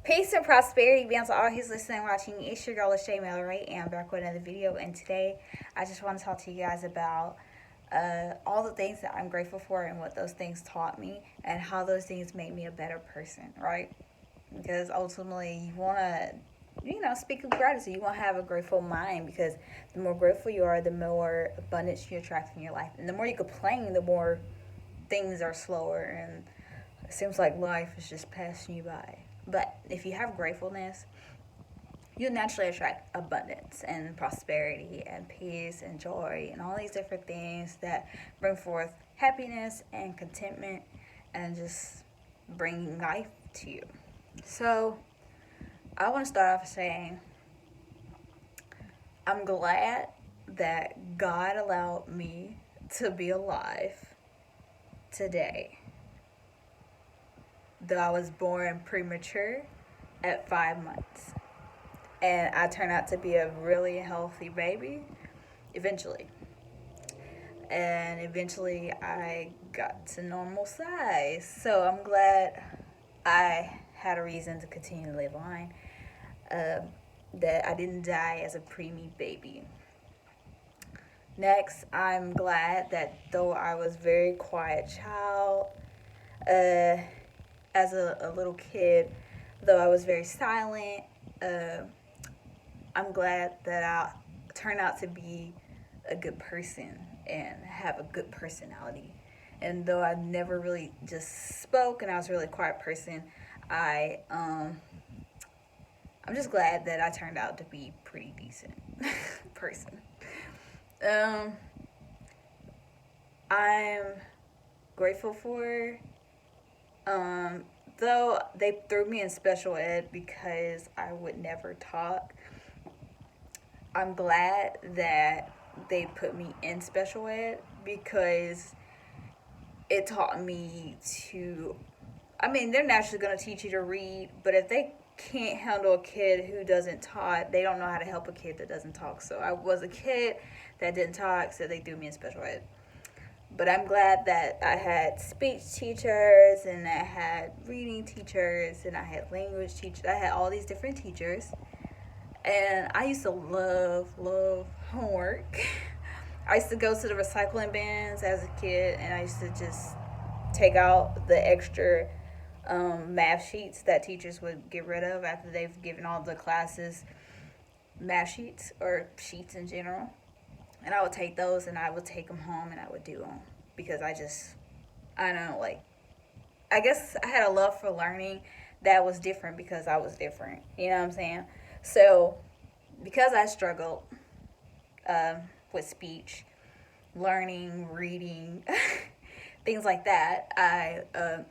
Peace and prosperity be unto all who's listening and watching. It's your girl, Shaeranea, right? And I'm back with another video. And today, I just want to talk to you guys about all the things that I'm grateful for and what those things taught me and how those things made me a better person, right? Because ultimately, you want to, speak of gratitude. You want to have a grateful mind because the more grateful you are, the more abundance you attract in your life. And the more you complain, the more things are slower and it seems like life is just passing you by. But if you have gratefulness, you naturally attract abundance and prosperity and peace and joy and all these different things that bring forth happiness and contentment and just bring life to you. So, I want to start off saying I'm glad that God allowed me to be alive today. Though I was born premature at 5 months. And I turned out to be a really healthy baby eventually. And eventually I got to normal size. So I'm glad I had a reason to continue to live on. That I didn't die as a preemie baby. Next, I'm glad that though I was a very quiet child, as a little kid, though I was very silent, I'm glad that I turned out to be a good person and have a good personality. And though I never really just spoke and I was a really quiet person, I'm just glad that I turned out to be a pretty decent person. I'm grateful for though they threw me in special ed because I would never talk, I'm glad that they put me in special ed because it taught me to, they're naturally going to teach you to read, but if they can't handle a kid who doesn't talk, they don't know how to help a kid that doesn't talk. So I was a kid that didn't talk, so they threw me in special ed. But I'm glad that I had speech teachers and I had reading teachers and I had language teachers. I had all these different teachers. And I used to love homework. I used to go to the recycling bins as a kid and I used to just take out the extra math sheets that teachers would get rid of after they've given all the classes math sheets or sheets in general. And I would take those and I would take them home and I would do them because I guess I had a love for learning that was different because I was different. You know what I'm saying? So because I struggled with speech, learning, reading, things like that, I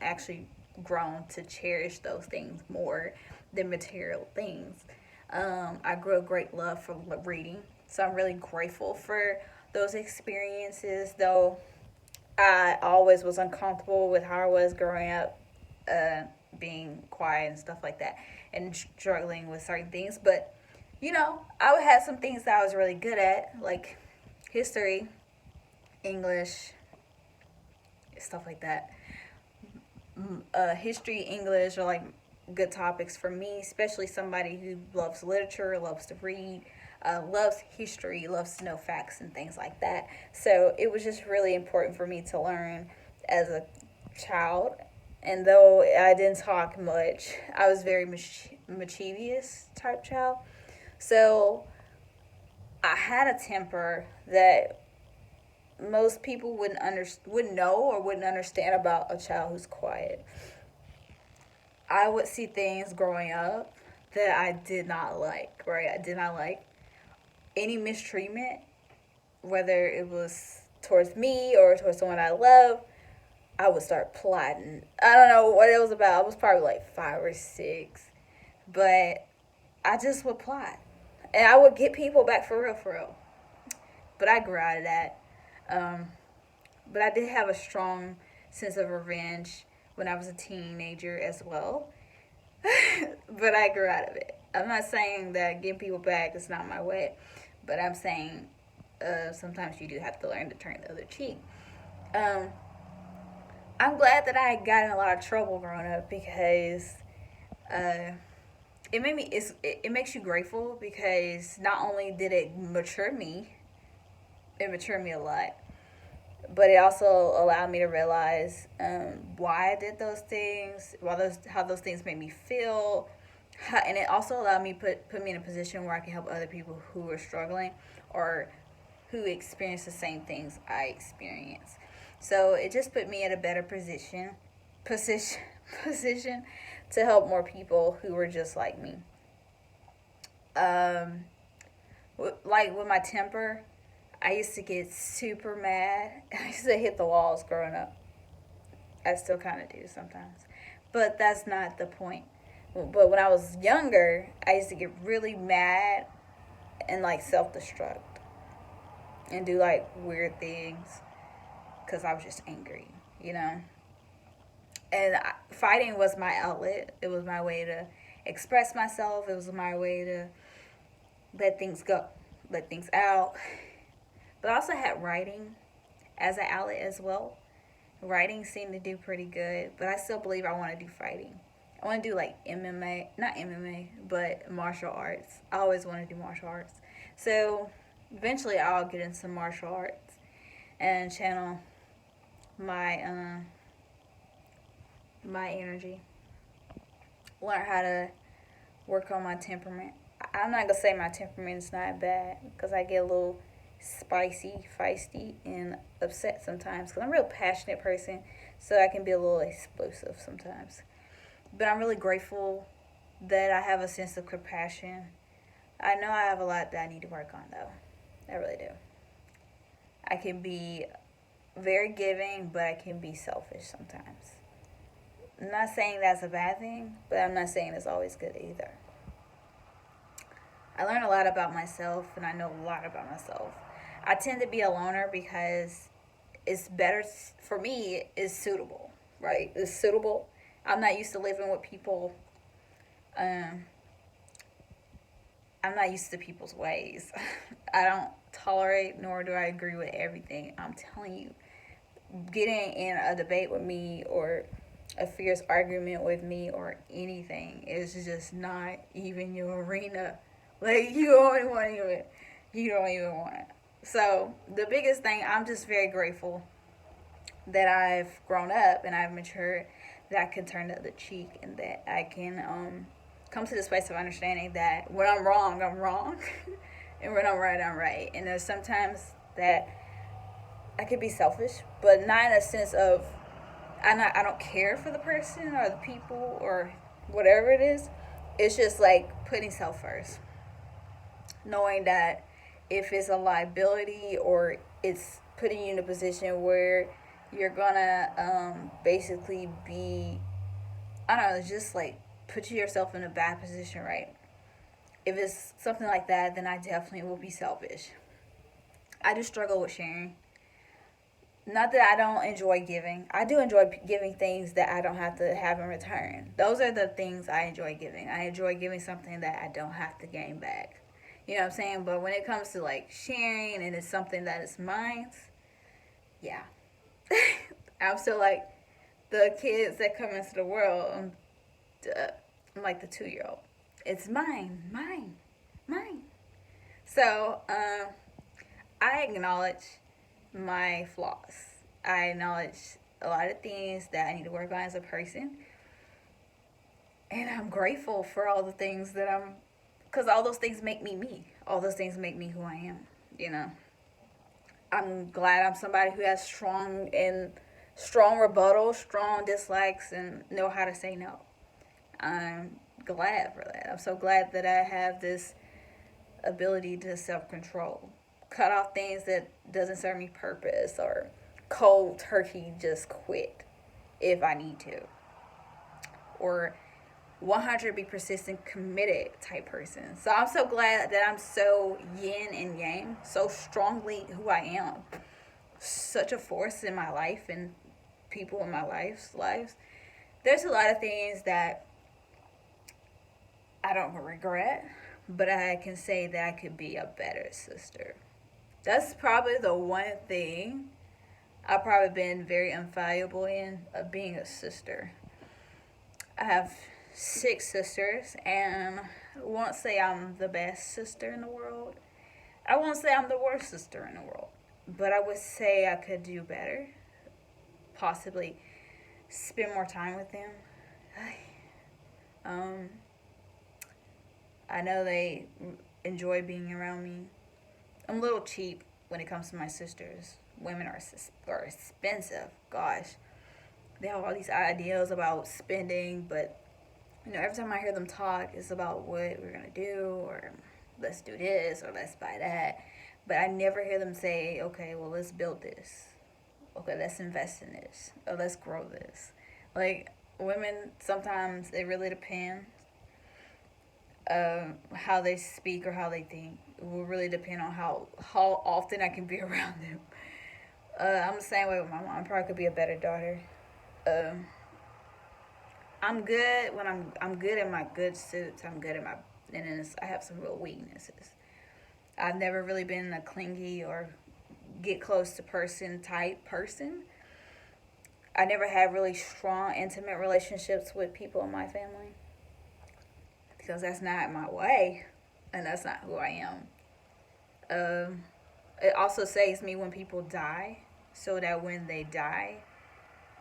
actually grown to cherish those things more than material things. I grew a great love for reading. So I'm really grateful for those experiences, though I always was uncomfortable with how I was growing up, being quiet and stuff like that, and struggling with certain things. But, I had some things that I was really good at, like history, English, stuff like that. History, English are like good topics for me, especially somebody who loves literature, loves to read, loves history, loves to know facts and things like that. So it was just really important for me to learn as a child. And though I didn't talk much, I was very mischievous type child. So I had a temper that most people wouldn't know or wouldn't understand about a child who's quiet. I would see things growing up that I did not like, right? I did not like any mistreatment, whether it was towards me or towards someone I love. I would start plotting. I don't know what it was about. I was probably like 5 or 6, but I just would plot, and I would get people back for real. But I grew out of that. But I did have a strong sense of revenge when I was a teenager as well. But I grew out of it. I'm not saying that getting people back is not my way, but I'm saying sometimes you do have to learn to turn the other cheek. I'm glad that I got in a lot of trouble growing up because it made me, it makes you grateful because not only did it mature me, it matured me a lot, but it also allowed me to realize why I did those things, how those things made me feel, and it also allowed me put me in a position where I can help other people who are struggling or who experience the same things I experience. So it just put me in a better position position to help more people who were just like me. Um, like with my temper, I used to get super mad. I used to hit the walls growing up. I still kind of do sometimes, but that's not the point. But when I was younger, I used to get really mad and like self destruct and do like weird things because I was just angry, you know. And fighting was my outlet. It was my way to express myself. It was my way to let things go, let things out. But I also had writing as an outlet as well. Writing seemed to do pretty good, but I still believe I want to do fighting. I want to do like MMA, not MMA, but martial arts. I always want to do martial arts. So eventually I'll get into martial arts and channel my my energy. Learn how to work on my temperament. I'm not gonna say my temperament is not bad because I get a little spicy, feisty, and upset sometimes because I'm a real passionate person, so I can be a little explosive sometimes. But I'm really grateful that I have a sense of compassion. I know I have a lot that I need to work on though. I really do. I can be very giving, but I can be selfish sometimes. I'm not saying that's a bad thing, but I'm not saying it's always good either. I learn a lot about myself, and I know a lot about myself. I tend to be a loner because it's better for me. It's suitable, right? It's suitable. I'm not used to living with people. Um, I'm not used to people's ways. I don't tolerate nor do I agree with everything. I'm telling you, getting in a debate with me or a fierce argument with me or anything is just not even your arena. Like you don't even want it. So the biggest thing, I'm just very grateful that I've grown up and I've matured, that I can turn the other cheek, and that I can come to this place of understanding that when I'm wrong, I'm wrong, and when I'm right, I'm right. And there's sometimes that I could be selfish, but not in a sense of I don't care for the person or the people or whatever it is. It's just like putting self first, knowing that if it's a liability or it's putting you in a position where you're gonna basically be, I don't know, just like put yourself in a bad position, right? If it's something like that, then I definitely will be selfish. I just struggle with sharing. Not that I don't enjoy giving. I do enjoy giving things that I don't have to have in return. Those are the things I enjoy giving. I enjoy giving something that I don't have to gain back. You know what I'm saying? But when it comes to like sharing and it's something that is mine, yeah. I'm still like the kids that come into the world. I'm like the 2-year-old. It's mine, mine, mine. So I acknowledge my flaws. I acknowledge a lot of things that I need to work on as a person. And I'm grateful for all the things that because all those things make me me. All those things make me who I am, you know. I'm glad I'm somebody who has strong rebuttal, strong dislikes, and know how to say no. I'm glad for that. I'm so glad that I have this ability to self-control. Cut off things that doesn't serve me purpose, or cold turkey just quit if I need to, or 100 be persistent, committed type person. So I'm so glad that I'm so yin and yang, so strongly who I am, such a force in my life and people in my lives. There's a lot of things that I don't regret, but I can say that I could be a better sister. That's probably the one thing I've probably been very infallible in, of being a sister. I have 6 sisters, and I won't say I'm the best sister in the world. I won't say I'm the worst sister in the world, but I would say I could do better. Possibly spend more time with them. Um, I know they enjoy being around me. I'm a little cheap when it comes to my sisters. Women are expensive. Gosh, they have all these ideas about spending, but every time I hear them talk, it's about what we're gonna do, or let's do this, or let's buy that. But I never hear them say, okay, well, let's build this. Okay, let's invest in this. Or let's grow this. Like, women, sometimes it really depends how they speak or how they think. It will really depend on how often I can be around them. I'm the same way with my mom. I probably could be a better daughter. Um, I'm good when I'm good in my good suits. I'm good in my, and then I have some real weaknesses. I've never really been a clingy or get close to person type person. I never had really strong, intimate relationships with people in my family because that's not my way, and that's not who I am. It also saves me when people die, so that when they die,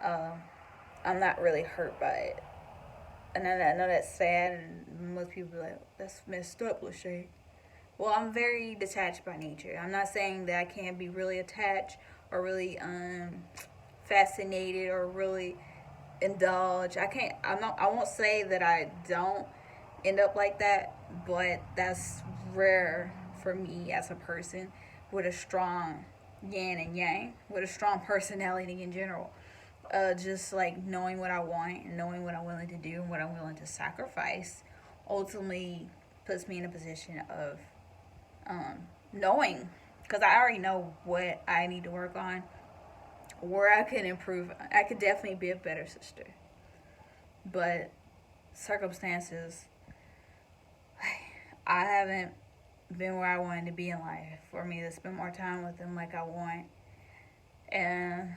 uh, I'm not really hurt by it. And I know that's sad, and most people are like, that's messed up, Lachey. Well, I'm very detached by nature. I'm not saying that I can't be really attached or really fascinated or really indulge. I can't. I'm not. I won't say that I don't end up like that, but that's rare for me as a person with a strong yin and yang, with a strong personality in general. Just like knowing what I want and knowing what I'm willing to do and what I'm willing to sacrifice ultimately puts me in a position of knowing, because I already know what I need to work on, where I can improve. I could definitely be a better sister, but circumstances, I haven't been where I wanted to be in life for me to spend more time with them like I want. And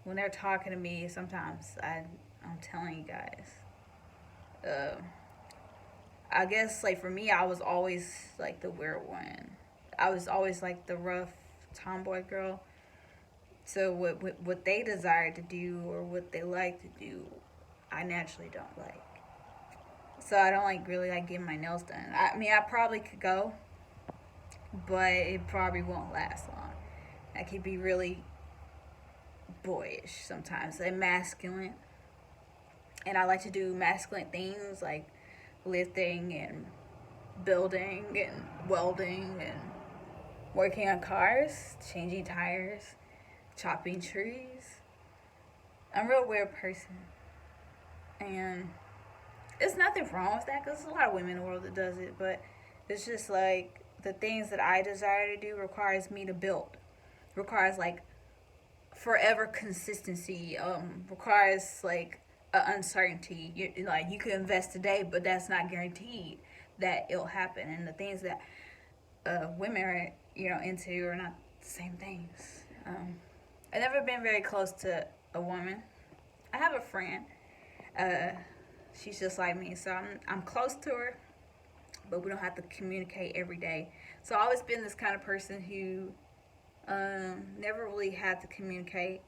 when they're talking to me, sometimes I'm telling you guys, uh, I guess like for me, I was always like the weird one. I was always like the rough tomboy girl. So what they desire to do or what they like to do, I naturally don't like. So I don't like really like getting my nails done. I mean, I probably could go, but it probably won't last long. I could be really boyish sometimes, and masculine, and I like to do masculine things like lifting and building and welding and working on cars, changing tires, chopping trees. I'm a real weird person, and it's nothing wrong with that because there's a lot of women in the world that does it, but it's just like the things that I desire to do requires me to build, requires like forever consistency, requires like uncertainty. You can invest today, but that's not guaranteed that it'll happen. And the things that women are into are not the same things. I've never been very close to a woman. I have a friend. She's just like me, so I'm close to her, but we don't have to communicate every day. So I've always been this kind of person who never really had to communicate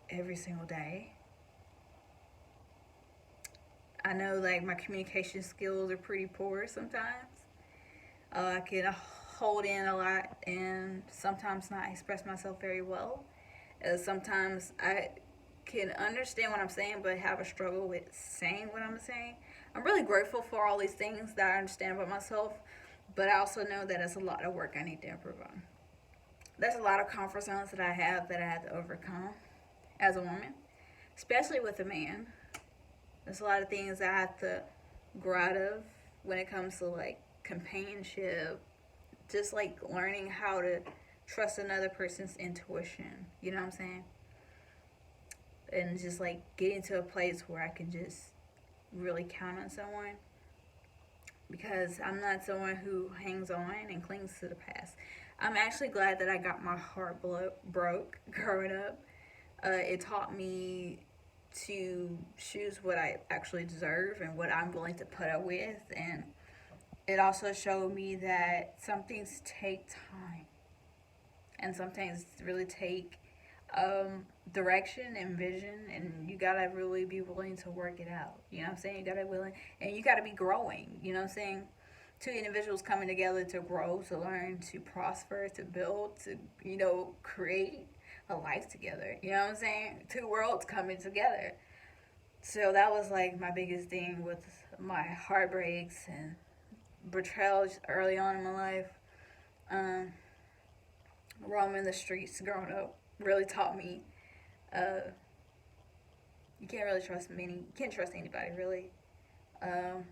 every single day. I know like my communication skills are pretty poor sometimes. I can hold in a lot and sometimes not express myself very well. Sometimes I can understand what I'm saying but have a struggle with saying what I'm saying. I'm really grateful for all these things that I understand about myself, but I also know that it's a lot of work I need to improve on. There's a lot of comfort zones that I have to overcome as a woman, especially with a man. There's a lot of things I have to grow out of when it comes to like companionship, just like learning how to trust another person's intuition. You know what I'm saying? And just like getting to a place where I can just really count on someone, because I'm not someone who hangs on and clings to the past. I'm actually glad that I got my heart broke growing up. It taught me to choose what I actually deserve and what I'm willing to put up with. And it also showed me that some things take time, and some things really take direction and vision, and you gotta really be willing to work it out. You know what I'm saying? You gotta be willing, and you gotta be growing. You know what I'm saying? Two individuals coming together to grow, to learn, to prosper, to build, to, create a life together. You know what I'm saying? Two worlds coming together. So that was like my biggest thing with my heartbreaks and betrayals early on in my life. Um, Roaming the streets growing up really taught me uh, you can't really trust you can't trust anybody really. Um,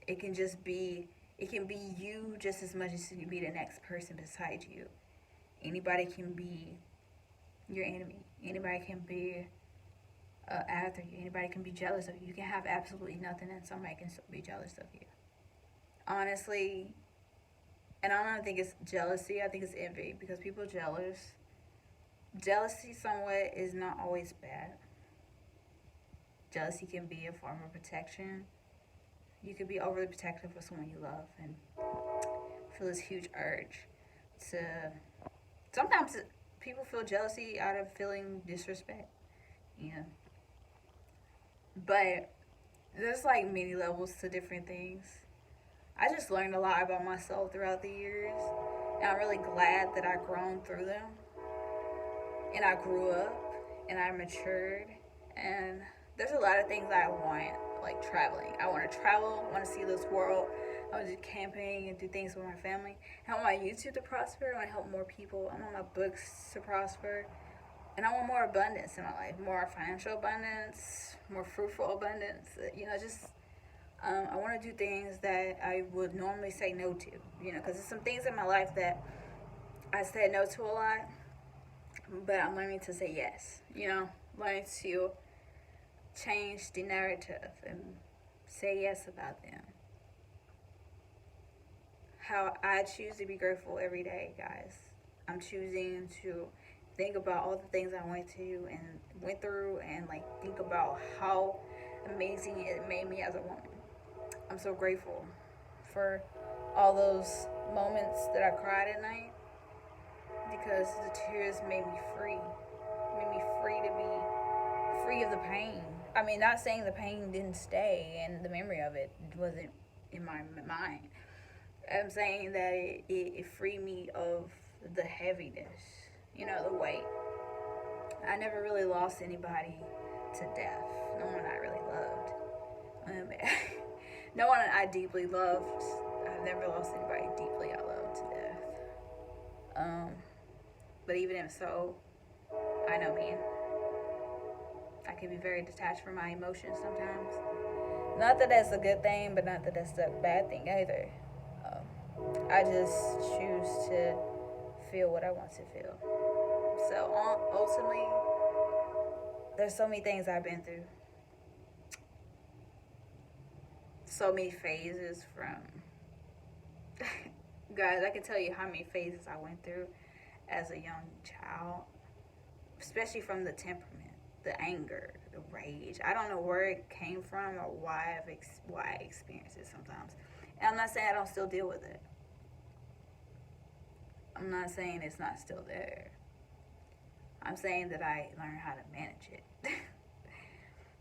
it can just be, it can be you just as much as it can be the next person beside you. Anybody can be your enemy. Anybody can be after you. Anybody can be jealous of you. You can have absolutely nothing and somebody can still be jealous of you. Honestly, and I don't think it's jealousy, I think it's envy, because people jealous. Jealousy somewhat is not always bad. Jealousy can be a form of protection. You could be overly protective of someone you love and feel this huge urge to. Sometimes people feel jealousy out of feeling disrespect, you know. But there's like many levels to different things. I just learned a lot about myself throughout the years, and I'm really glad that I've grown through them, and I grew up, and I matured, and there's a lot of things I want, like traveling. I want to travel, I want to see this world, I want to do camping and do things with my family. I want my YouTube to prosper, I want to help more people, I want my books to prosper, and I want more abundance in my life, more financial abundance, more fruitful abundance, just I want to do things that I would normally say no to, because there's some things in my life that I said no to a lot, but I'm learning to say yes, learning to change the narrative and say yes about them. How I choose to be grateful every day, guys. I'm choosing to think about all the things I went through and like think about how amazing it made me as a woman. I'm so grateful for all those moments that I cried at night, because the tears made me free. Made me free to be free of the pain. I mean, not saying the pain didn't stay and the memory of it wasn't in my mind. I'm saying that it freed me of the heaviness, the weight. I never really lost anybody to death. No one I really loved. No one I deeply loved. I've never lost anybody deeply I loved to death. But even if so, I know me. I can be very detached from my emotions sometimes. Not that that's a good thing, but not that that's a bad thing either. I just choose to feel what I want to feel. So ultimately, there's so many things I've been through. So many phases from guys, I can tell you how many phases I went through as a young child, especially from the temperament, the anger, the rage. I don't know where it came from or why I experience it sometimes. And I'm not saying I don't still deal with it. I'm not saying it's not still there. I'm saying that I learned how to manage it.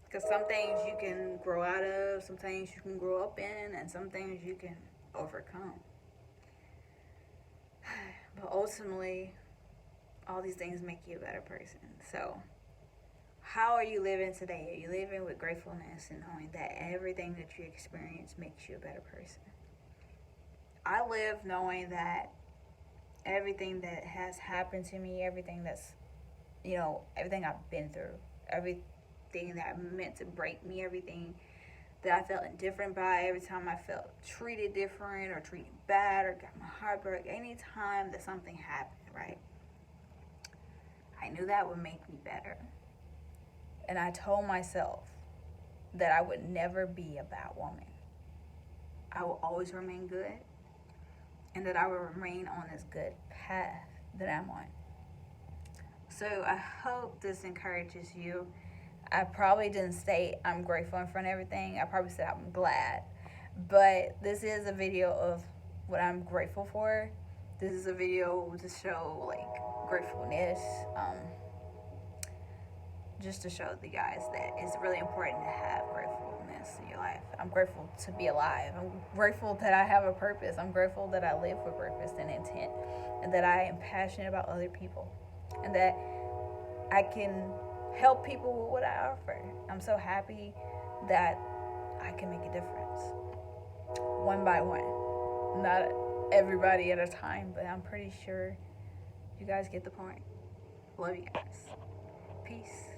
Because some things you can grow out of, some things you can grow up in, and some things you can overcome. But ultimately, all these things make you a better person. So, how are you living today? Are you living with gratefulness and knowing that everything that you experience makes you a better person? I live knowing that everything that has happened to me, everything that's, everything I've been through, everything that meant to break me, everything that I felt indifferent by, every time I felt treated different or treated bad or got my heart broke, anytime that something happened, right? I knew that would make me better. And I told myself that I would never be a bad woman. I will always remain good, and that I will remain on this good path that I'm on. So I hope this encourages you I probably didn't say I'm grateful in front of everything. I probably said I'm glad. But this is a video of what I'm grateful for. This is a video to show like gratefulness. Just to show the guys that it's really important to have gratefulness in your life. I'm grateful to be alive. I'm grateful that I have a purpose. I'm grateful that I live for purpose and intent, and that I am passionate about other people, and that I can help people with what I offer. I'm so happy that I can make a difference one by one. Not everybody at a time, but I'm pretty sure you guys get the point. Love you guys. Peace.